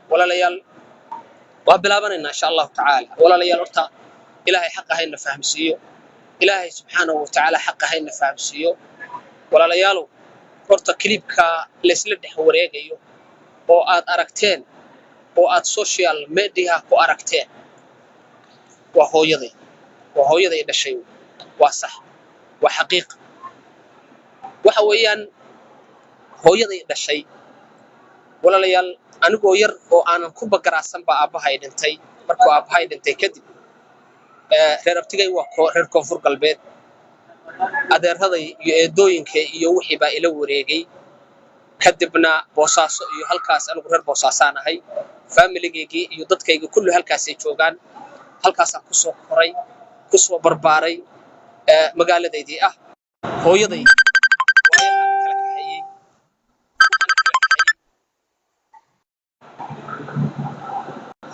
ولا ليال وبلابنا إن شاء الله تعالى ولا ليال أرتا إلهي حق هاي نفهم سيو إلهي سبحانه وتعالى حق هاي نفهم سيو ولا ليالو أرتا كليب كلسلد حوريجيو أو آد أركتين أو آد سوشيال ميديا كو أركتين وهو يضي إذا شيء وصح وحقيقة وحويان هو يضي إذا شيء ولا ليال أنا جوير أو أنا كوبا جراسن بأبهاي دنتي مركو أبهاي دنتي كدي ربتي وكو كفر قلبي أدر هذا يدوين كي يوحي با إلى وريجي كدبنا بوساس يهالكاس أنا قرر بوساسانا هاي فاميلي جي يضد كي كل هالكاس يشوفان هالكاس كسو قري كسو برباري مقالة دي هو يضي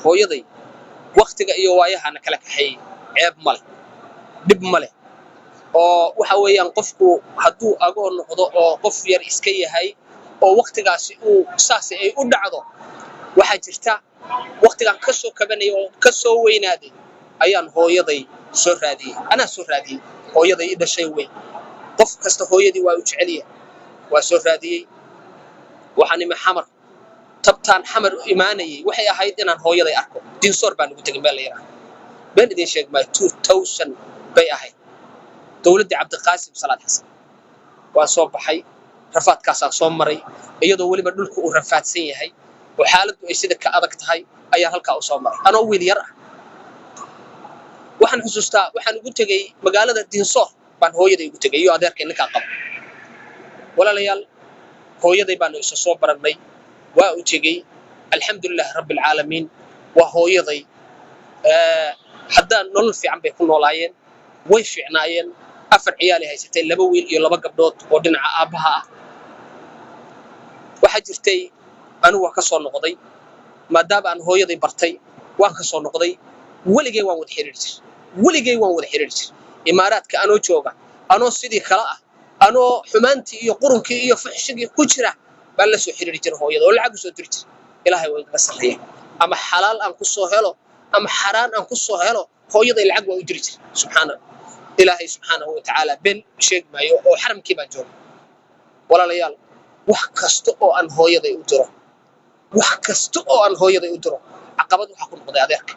hooyaday waqtiga iyo waayahana kala kaxay ceeb male dib male oo waxa weeyaan qofku haduu agoon noqdo oo qof yar iska yahay oo waqtigaasi uu saasi ay u dhacdo waxa jirta waqtigan ka soo kabanay oo ka soo weynaaday ayaan hooyaday soo raadiyay ana soo raadiyay hooyaday dhashay weyn qof kasta hooyadii waa u jecel yahay waa soo raadiyay waxaan maxamar tabtaan xamar iimaanayay waxay ahayd inaan hooyaday arko dinsoor baan ugu tagay meel yar been idin sheeg ma 2000 bay ahayd dawladda Cabdiqaasim Salaad Xasan waa soo baxay rafaadkaas aan soo maray iyadoo waliba dhulku uu rafaadsan yahay oo xaaladdu ay sida ka adag tahay ayaa halka u soo maray anoo wiil yar ah waxaan xusuustaa waxaan ugu tagay magaalada dinsoor baan hooyaday ugu tagay iyo adeerkay ninka qab walaalayaal hooyaday baan isu soo baranay وأتجي الحمد لله رب العالمين وهو يضي حتى نول في عم بيكون ولاين ويش عناين أفر عيالي هاي ستين لبويل يلا بقى بدوت ودنا أبها وحجرتي أنا وكسر نقضي ما داب أن هو يضي برتي وكسر نقضي ولا جي وان ودحيرج إمارات كأنو جوجا أنا سيدي خلاء أنا حمانتي يقرنكي يفحشني كجرة baan la soo xiriiri jiray hooyada oo lacag soo diri jiray ilaahay way iga saxiyay ama xalaal aan ku soo helo ama xaraan aan ku soo helo hooyada lacag waa u diri jiray subhanahu ilaahay subhanahu wa ta'ala ben sheeg maayo oo xaramkii baan joogay walaalayaal wax kasta oo aan hooyada u diro caqabad waxa ku noqday adeerka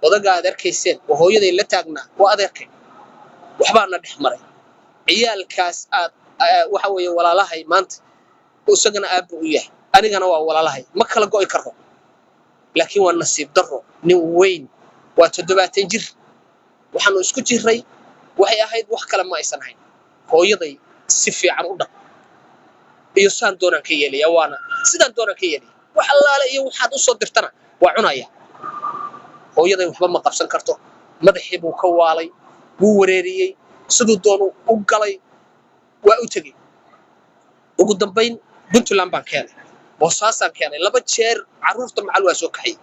odaga adeerkayseen oo hooyada la taagnaa waa adeerkay waxba na dhex maray ciyaalkaas aad waxa weeye walaalahay maanta وسجن أب وياه أنا جانا ولا لهاي ما كلا جوي كره لكن والنصيب ضره نوين وتدبع تنجر وحنو اسكت جري وهي أهيد وحكلا ما يسنعين هو يضي سفي عروضة يسان دونا كيالي وانا سيدان دونا كيالي وحلا لا يوحد وصدر تنا وعنايا هو يضي وحبا ما قبسن كرتو مدحب وكوالي ووريري سدو دونو وقلي وأوتجي وقدام بين بنت لامبان كاني بوساسا كاني لبا جير عروفته مع الوا سو كحي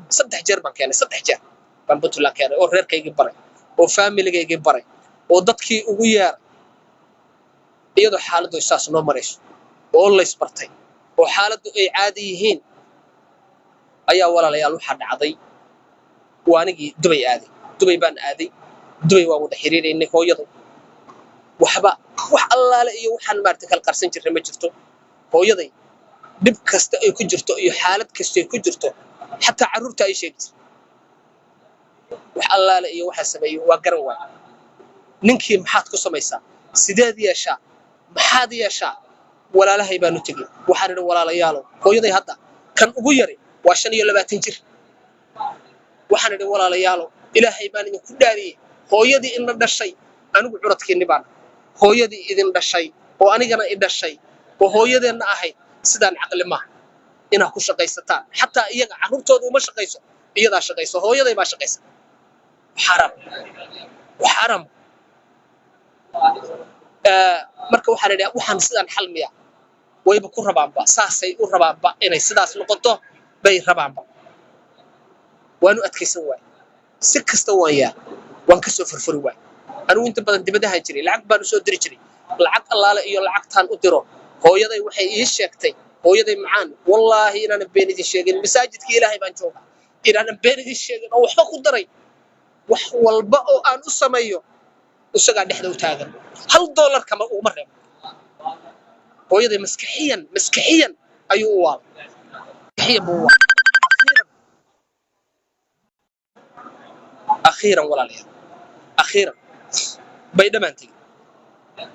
صدح جير بان كاني صدح جير بان بنت لا كاني او ريركaygi baray oo familygaygi baray oo dadkii ugu yeer iyadoo xaaladdu isaas noo marayso oo la isbartay oo xaaladdu ay caadi yihiin ayaa walaalayaal waxa dhacday waanigi Dubai baan aaday Dubai waa wada xiriireynay hooyadu waxba wax allaale iyo waxaan maartay kala qarsan jiray ma jirto hooyaday dib kasta ay ku jirto iyo xaalad kasta ay ku jirto hatta caruurta ay sheegtay wax allaale iyo waxa sameeyay waa garan waay ninkii maxaad ku samaysaa sideed yeesha maxaad yeesha walaalahay baan u tagay waxaan idin walaalayaalo hooyaday hadda kan ugu yari waa 25 jir waxaan idin walaalayaalo ilaahay baan idin ku dhaariyay hooyadii in la dhashay anigu curadkeeni baan hooyadii idin dhashay oo anigana i dhashay oo hooyadeena ahayd sidaan aqli ma ina ku shaqaysataan hatta iyaga caruurtooda uma shaqayso iyada shaqayso hooyaday ba shaqaysa حرام marka waxaan leeyahay waxaan sidaan xalmiya wayba ku rabaanba saasay u rabaanba inay sidaas noqoto bay rabaanba waanu adkaysan waay si kasta waan ka soo furfuri waay anu inta badan dibadaha jiray lacag baan soo diri jiray lacag allaale iyo lacagtaan u diro hooyaday waxay ii sheegtay hooyaday macaan wallahi inaan beenidin sheegin masaajidka ilaahay baan joogaa inaan beenidin sheegin oo waxba ku daray wax walba oo aan u sameeyo isaga dhexda u taagan $1 kama ugu mareeb hooyaday maskaxiyan ayuu u waal maskaxiyan buu akhiran walaalayaal akhiran bay dhamaantay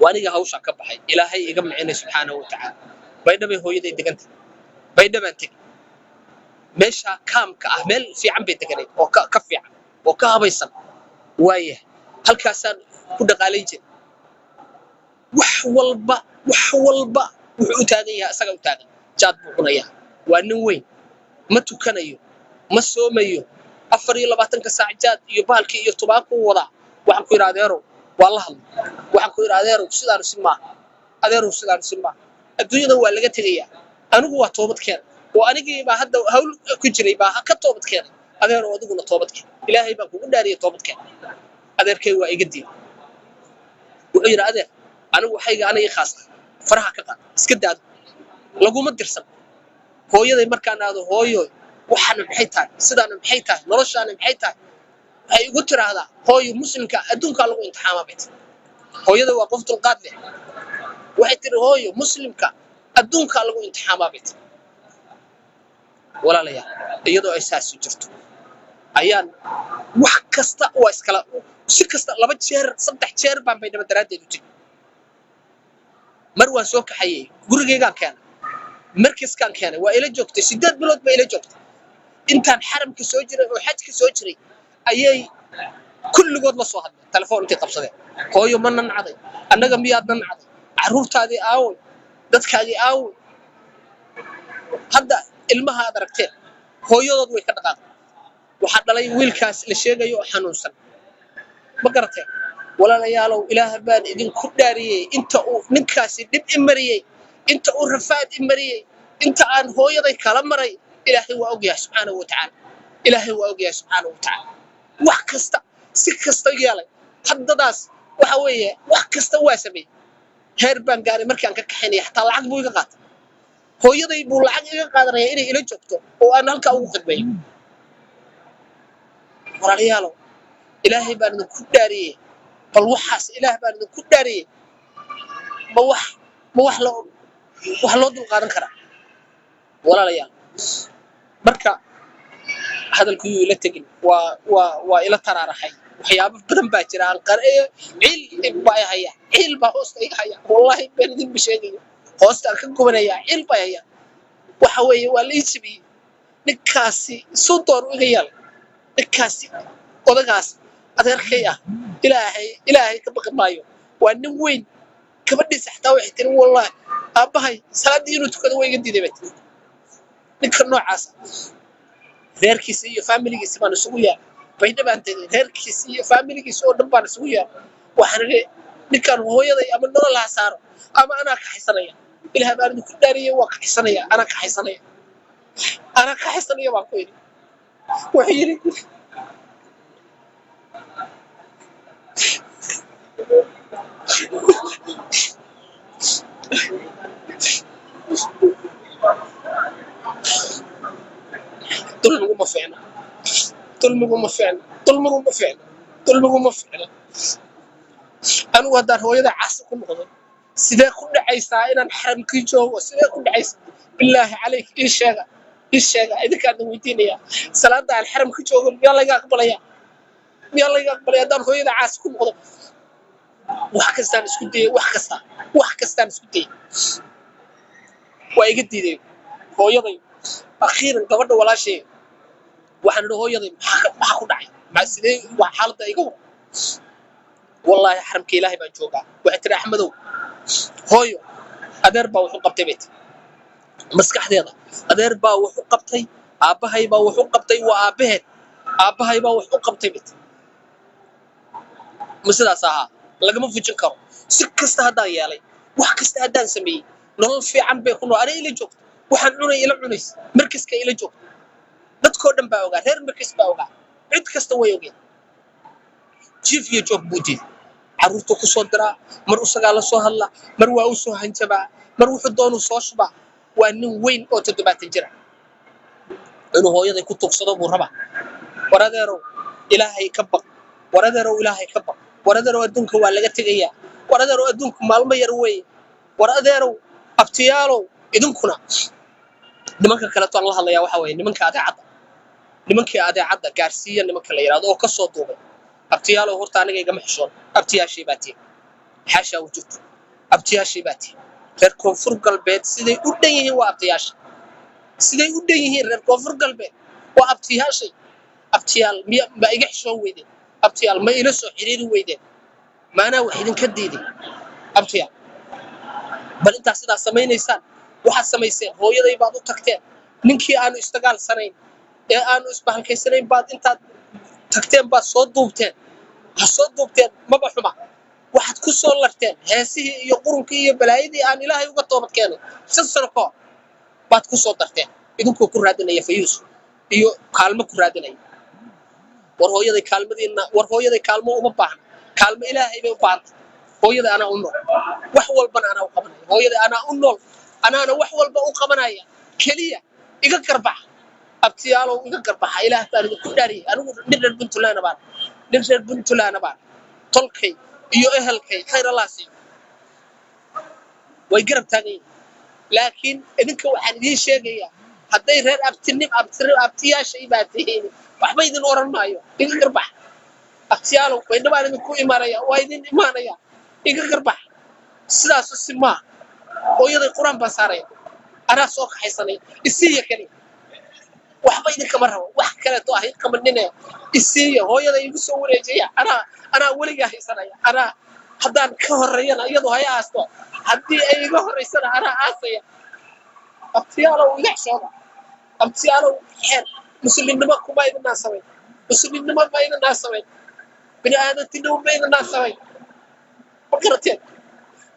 waaniga hawsha ka baxay ilaahay iga macinay subhanahu wa ta'ala bay dhabay hooyaday degantay bay dhamaantay meesha kaamka ah meel fiican bay deganay oo ka fiican oo ka habaysan waaye halkaasaan ku dhaqaalay jir wax walba wuxuu u taagan yahay asaga u taagan jaad buu cunayaa waa nin weyn ma tukanayo ma soomayo 24 saac jaad iyo baalkii iyo tubaanku wada waxaan ku iraadeero waa la hadlo waxaan ku iraadeero sidaan si ma adduunyada waa laga tagayaa anigu waa toobadkeen oo anigii baa hadda hawl ku jiray baa ka toobadkeen adeero adiguna toobadkeen ilaahay baa kugu dhaariyay toobadkeen adeerkay waa iga diin wuxuu yiri adeer anigu waxayga aniga khaas faraha ka qaad iska daad laguma dirsan hooyaday markaan aado hooyo waxaan maxay tahay sidaan maxay tahay noloshaan maxay tahay ay ugu tiraahdaa hooyo muslimka adduunka lagu imtixaama bit hooyada waa qof dulqaad leh waxay tiri hooyo muslimka adduunka lagu imtixaama bit walaalayaal iyadoo ay saas jirto ayaan wax kasta oo iskala si kasta 2 jeer 3 jeer baan bay daradeed u tiri mar waan soo kaxayay gurigeyga keenay markiskan keenay waa ila joogtay 8 bilood ba ila joogtay intaan xaramka soo jiray oo xajka soo jiray ayay kulligood la soo hadlay telefoon intii qabsadeen hooyo ma nancday annaga miyaad nancday caruurtaadii aaway dadkaagii aaway hadda ilmaha aad aragteen hooyadood way ka dhaqaaqday waxa dhalay wiilkaas la sheegayo oo xanuunsan ma garateen walaalayaalow ilaahay baan idin ku dhaariyay inta uu ninkaasi dib imariyay inta uu rafaad imariyay inta aan hooyaday kala maray ilaahay waa ogyahay subhanahu wa ta'ala wax kasta si kasta yeelay haddadaas waxa weeye wax kasta waa sameey heer baan gaaray markaan ka kaxinay xataa lacag buu iga qaatay hooyaday buu lacag iga qaadanaya inay ila joogto oo aan halka ugu khidmeeyo walaalayaalow ilaahay baan idin ku dhaariyay bal waxaas ilaahay baan idin ku dhaariyay ma wax loo dul qaadan kara walaalayaal marka hadalku ila tagin waa ila taraaraxay waxyaabo badan baa jira aan qareeyo ciil baa hoosta iga haya wallahi been idin bisheegayo hoosta ka gubanaya ciil baa haya waxa weeye waa la iibiyay ninkaasi soo door iga yaal ninkaasi odagaas adeerkay ah ilaahay ka baqi maayo waa nin weyn gabadhiisa xataa waxay tiri wallahi aabahay salaadii inuu tukado way iga diiday ninka noocaas reerkiisa iyo familigiisa baan isugu yahay bayda baan tagay reerkiisa iyo familigiisa oo dhan baan isugu yahay waxaan ninkan hooyaday ama nolol ha saaro ama anaa ka xaysanaya ilaahay baan ku dhaariyay waa ka xaysanaya anaa ka xaysanaya baan ku yiri wuxuu yiri ظلمكم ما فعلا أنا وهذا هو يدا عاصكم غضب سيدا كل عيسى إن الحرم كيجو سيدا كل عيسى بالله عليك إيش إذا كان ويدين يا صلاة على الحرم كيجو يلا يقبل يا دار هو يدا عاصكم غضب وحكستان اسكتي ويجدي دي هو يدا أخيرا قبل ولا شيء waxaan hooyaday waxa ku dhacay ma sidee wax xaalada iga war wallahi xaramka ilaahay baan joogaa waxa tiri axmedow hooyo adeer baa wuxuu qabtay beet maskaxdeeda adeer baa wuxuu qabtay aabahay baa wuxuu qabtay waa aabahay baa wuxuu qabtay beet masadaas aha lagama fujin karo si kasta hadaan yeelay wax kasta hadaan sameeyay nolol fiican bay ku nool ila joogto waxaan cunay ila cunays markiiska ila joogto dadkoo dhan baa ogaa reer markiis baa ogaa cid kasta way ogeen jiif iyo joog buudii caruurta ku soo diraa mar usagaa la soo hadla mar waa u soo hanjabaa mar wuxuu doonu soo shubaa waa nin weyn oo 70 jira inuu hooyaday ku tugsado buu rabaa waradeerow ilaahay ka baq waradeerow ilaahay ka baq waradeerow adduunka waa laga tegayaa waradeerow adduunku maalmo yar weey waradeerow abtiyaalow idinkuna nimanka kale toon la hadlayaa waxa weeye nimankii adeecada gaarsiiya nimanka la yiraahdo oo ka soo duubay abtiyaalow horta aniga igama xishoon abtiyaashii baatii xasha wujud abtiyaashii baatii reer koonfur galbeed siday u dhan yihiin waa abtiyaasha siday u dhan yihiin reer koonfur galbeed waa abtiyaashay abtiyaal ma iga xishoon weydeen abtiyaal ma ila soo xiriiri weydeen maana wax idinka diiday abtiyaal bal inta sidaa samaynaysaan waxaad samayseen hooyaday baad u tagteen ninkii aanu istagaal sanayn ee aanu isbahalkaysanayn baad intaad tagteen baad soo duubteen ha soo duubteen maba xuma waxaad ku soo larteen heesihii iyo qurunkii iyo balaayadii aan ilaahay uga toobad keenay 6 sano ka hor baad ku soo darteen idinkoo ku raadinaya fayuus iyo kaalmo ku raadinaya war hooyaday kaalmo uma baahna kaalmo ilaahay bay u baahantay hooyaday anaa u nool wax walbana anaa u qabanaya hooyaday anaa u nool anaana wax walba u qabanaya kaliya iga garbax abtiyaalow iga garbaxa ilaahay baan idinku dhaariyay anigu dhir Puntland baan tolkay iyo ehelkay khayr Allah siiyo way garab taagay laakiin idinka waxaan idin sheegayaa hadday reer abtiyaasha ibaatay waxba idin oran maayo iga garbax abtiyaalow way dhabaan idinku imaanaya waa idin imaanaya iga garbax sidaas u simaa hooyaday quraan baa saaray anaa soo kaxaysanay isiiya kaliya waxba idinka ma rabo wax kale to ahayd qabanine isiiya hooyaday igu soo wareejaya anaa weligaa haysanaya anaa haddaan ka horeeyana iyadu hay aasto haddii ay iga horeysana anaa aasaya abtiyaalow iga xishooda abtiyaalow xeer muslimnimo kuma idin naasabay muslimnimo ma idin naasabay bini aadamtinimo ma idin naasabay ma garateen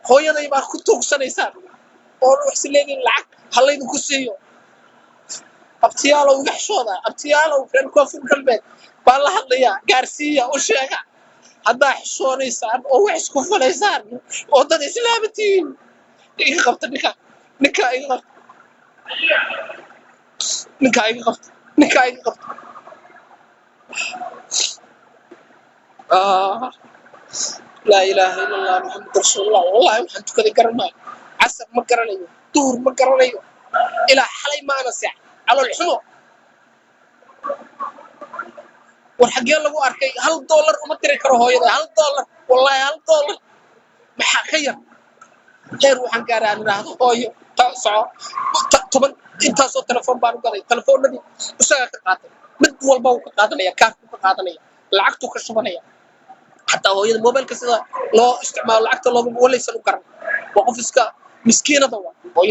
hooyaday baa ku tuugsanaysaan oo wax leeyin lacag halaydu ku siiyo abtiyaalow iga xishooda abtiyaalow reer koonfur galbeed baa la hadlaya gaarsiiya u sheega haddaa xishoonaysaan oo wax isku falaysaan oo dad islaamtiin iga qabta ninka iga qabta لا إله إلا الله محمد رسول الله والله waxaan tukaday garanay casar ma garanayo duhur ma garanayo ila xalay ma ana saac calool xumo war xagee lagu arkay $1 uma tiri karo hooyada $1 wallahi $1 maxaa ka yar heer waxaan gaaraan raahdo hooyo soco 10 intaasoo telefoon baan u gaday telefoonadii isaga ka qaatay mid walba uu ka qaadanaya kaarku ka qaadanaya lacagtu ka shubanaya حتى هو الموبايل كسر لو استعمال لعقته لو ولا يسلو كرم وقف إسكا مسكينة ضوا هو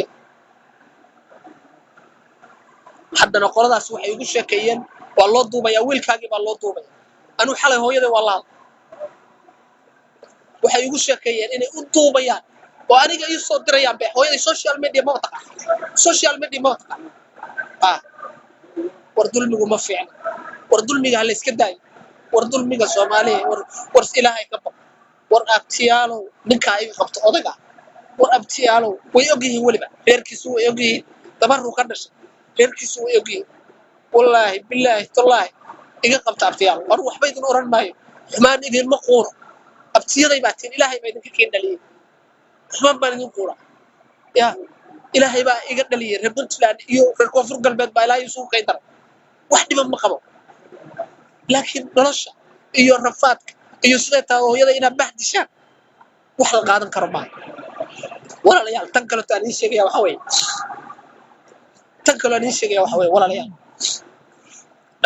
حتى نقول هذا سوى يقول شكيين والله دوبا يا ويل كاجي بالله دوبا أنا حلا هو يده والله وحيقول شكيين إني دوبا يا وأنا جاي صوت ريان به هو السوشيال ميديا ما تقع السوشيال ميديا ما تقع وردول ميجو ما فعلا وردول ميجو هالس كداي wardul miga Soomaaliya war ilaahay ka baq war abtiyaalow ninka ay qabto odaga war abtiyaalow way ogyihiin waliba reerkiisu way ogyihiin dabaru ka dhashay reerkiisu way ogyihiin wallahi billahi tallahi iga qabta abtiyaalow war waxba idin oran maayo xumaan idin ma qooro abtiyaday baa tiin ilaahay baa idinka keen dhaliyay xumaan baan idin qoora ya ilaahay baa iga dhaliyay reer Puntland iyo reer koonfur galbeed baa ilaahay isugu kay dar wax dhiban ma qabo لكن nolosha iyo rafaadka iyo sidoo hooyada ina baxdishaan wax la qaadan karo ma walaalayaal tan kale taan sheegaya waxa weey walaalayaal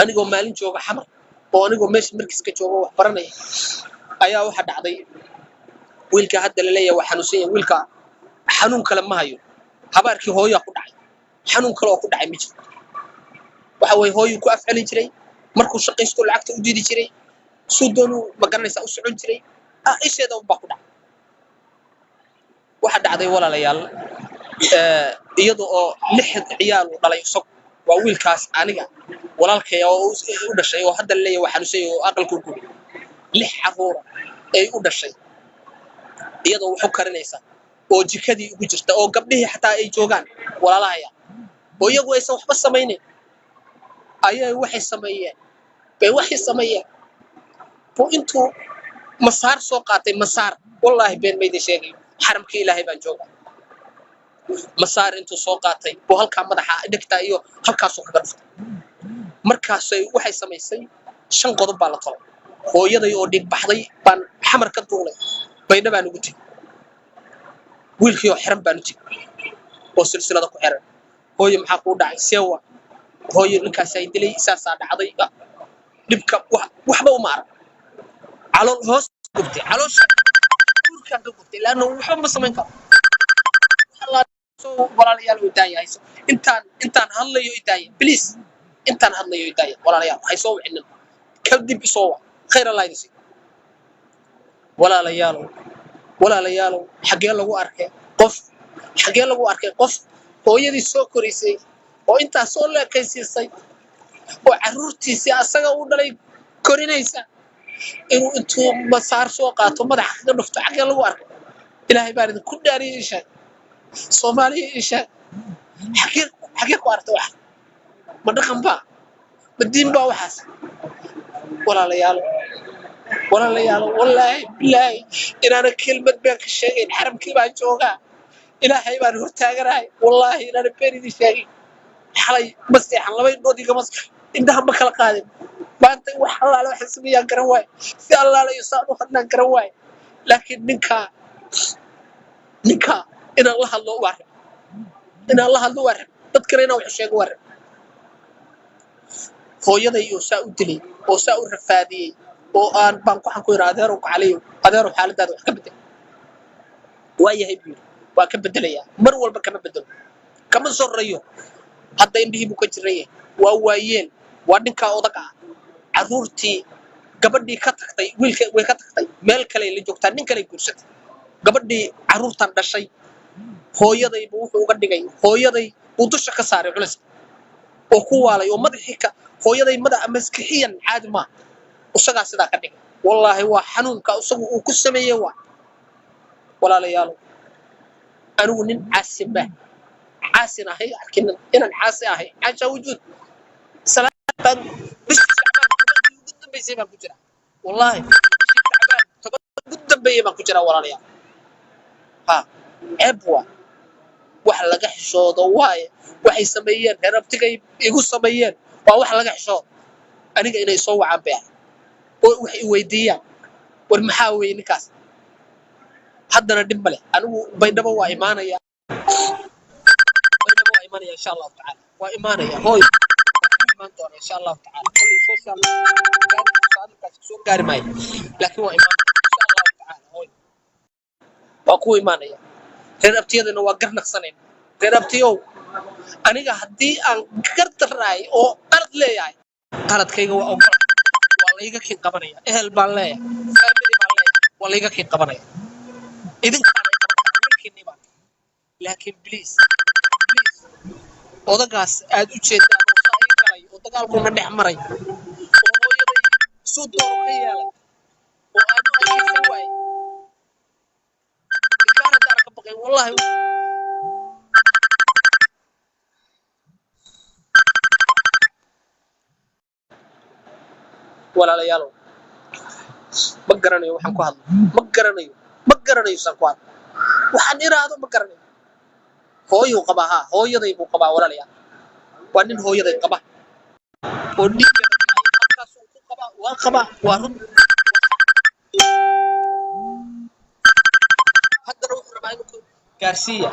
anigoo maalin jooga xamar oo anigoo meesha markiiska jooga wax baranaya ayaa waxa dhacday wiilka hadda la leeyahay waxa xanuunsan wiilka xanuun kale ma hayo habaarkii hooyo ku dhacay xanuun kale oo ku dhacay mid waxa weey hooyo ku afcalin jiray markuu shaqaysto lacagta u diidi jiray suudonu ma garanaysa u socon jiray isheeda u baqda waxa dhacday walaalayaal iyadoo oo 6 ciyaal u dhalay soo waa wiilkaas aniga walaalkay oo u dhashay oo hadda leeyahay waxaan usay oo aqalku ku 6 caruur ay u dhashay iyadoo wuxuu karinaysa oo jikadii ugu jirta oo gabdhihii xataa ay joogaan walaalahaya oo iyagu aysan waxba samaynin ayay waxay sameeyeen buu intuu masaar soo qaatay masaar wallahi been mayda sheegay xaramkii ilaahay baan joogaa masaar intuu soo qaatay buu halkaa madaxa dhigta iyo halkaasuu kaga dhuftay markaasay waxay samaysay 5 qodob baa la tolay hooyaday oo dhig baxday baan xamar ka duulay bayna baan ugu tagay wiilkii oo xiran baan u tagay oo silsilada ku xiran hooyo maxaa ku dhacay seewa hooyo ninkaas ay dilay saasaa dhacday dhibka waxba uma arag calool hoos gubtay caloosha urkaan ka gubtay laana waxba ma samayn karo Allah soo walaalayaal u daayay intaan hadlayo idaaya please intaan hadlayo idaaya walaalayaal waxay soo wicinin kadib soo khayr Allah idin walaalayaal xagee lagu arkay qof hooyadii soo korisay oo intaas soo leekaysiisay oo caruurtiisii asaga uu dhalay korinaysa intuu masaar soo qaato madaxa kaga dhufto xagee lagu arkay ilaahay baan idin ku dhaariyay insha Soomaaliya insha xagee ku aragtay wax ma dhaqan ba diin ba waxaas walaalayaal wallahi billahi inaana kelmad baan ka sheegay xaramkii baan joogaa ilaahay baan hortaaganahay wallahi inaana beeridi sheegay xalay maseexan laba indhoodiga indhaha ma kala qaadin maanta wax Allah la xisbiyaa garan waay si Allah la yusaado hadnaan garan waay laakiin ninka in Allah hadlo war dadkana inuu wax sheego war hooyaday oo saa u dilay oo saa u rafaadiyay oo aan baan ku xan ku iraadeero ku caliyo adeero xaaladaada wax ka bedel waayahay biir waa ka bedelaya mar walba kama bedelo kama soreeyo hadda indhihii buu ka jiray waa waayeen waa ninka odag ah caruurtii gabadhii ka tagtay wiilka way ka tagtay meel kale la joogtaa nin kale guursatay gabadhii caruurtan dhashay hooyaday buu wuxuu uga dhigay hooyaday uu dusha ka saaray culis oo ku waalay oo madaxii ka hooyaday madaxa maskixiyan caadi ma usaga sida ka dhigay wallahi waa xanuunka usagu uu ku sameeyay waa walaalayaal anigu nin عاسين هي لكن أنا عاسي هي عاشا وجود سلام جدا بيسيب الكجرة والله جدا بيسيب الكجرة ولا ليا ها عبوة واحد لقى حشود واي واحد سميين هربتك يقول سميين واحد لقى حشود أنا جاي يسوي عم بيع ويديا والمحاوي نكاس حدنا دمله أنا بينما وإيمانه يا إن شاء الله تعالى وإيمانه يا هوي إيمان دور إن شاء الله تعالى كل سوشيال سؤال قاري ماي لكن وإيمان إن شاء الله تعالى هوي وأكو إيمانه يا ربتي هذا نوقف نقصنين ربتيو أنا جهدي أن كرت الرأي أو أرض لي يعني قالت كيجو أو والله يجا كين قبنية إهل بالله فاميلي بالله والله يجا كين قبنية إذن كان يمكن نبان لكن بليز odagaas aad u jeedaan oo saay galay oo dagaalkuna dhex maray oo hooyaday soo door ka yeelay oo aad u arkaysan waay kana dar ka baqay wallahi walaalayaal ma garanayo waxaan ku hadlo ma garanayo san ku hadlo waxaan iraado ma garanayo hooyo qaba hooyaday buu qaba walaalayaal waa nin hooyaday qaba oo dhiigga halkaas uu ku qaba waa run haddana wuxuu rabaa inuu gaarsiiya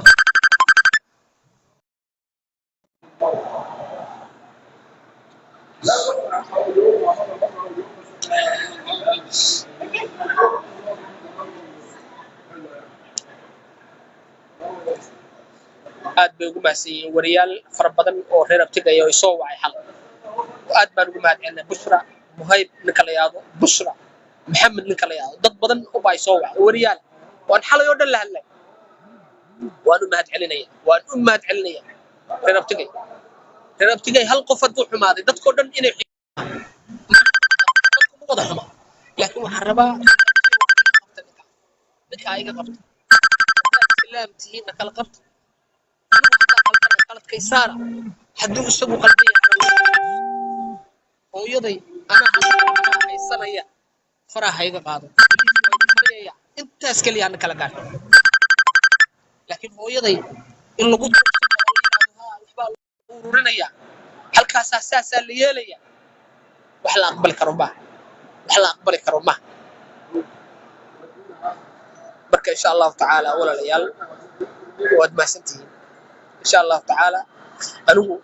aad bay ugu maasiyeen wariyaal fara badan oo reer abtigaya oo soo wacay xal aad baan ugu mahadcelinay bushra muhayb ninka la yaado bushra maxamed ninka la yaado dad badan oo bay soo wacay wariyaal waan xalay oo dhan la hadlay waan u mahadcelinaya reer abtigay hal qof haduu xumaaday dadkoo dhan inay dadku wada xumaa laakiin waxaan rabaa ninka iga qabta islaam tihiinna kala qabta qaladkay saara hadduu isagu qaldan yahay hooyaday anaa haysanaya faraha hayga qaado intaas keliya ana kala gaarta laakiin hooyaday in lagu waxbaa ururinaya halkaasaa saasaa la yeelaya wax la aqbali karo ma marka insha allahu tacaala walaalayaal waad mahadsantihiin insha allahu tacaala anigu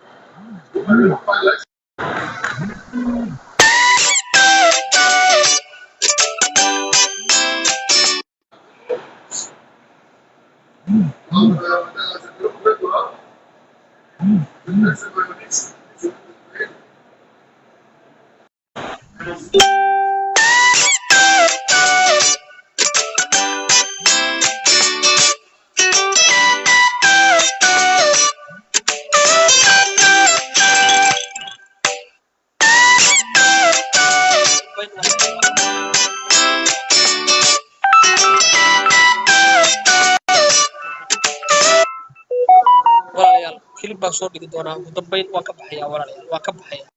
walaalayaal kilib baan soo dhigi doonaa ugu dambayn waan ka baxayaa walaalayaal waan ka baxayaa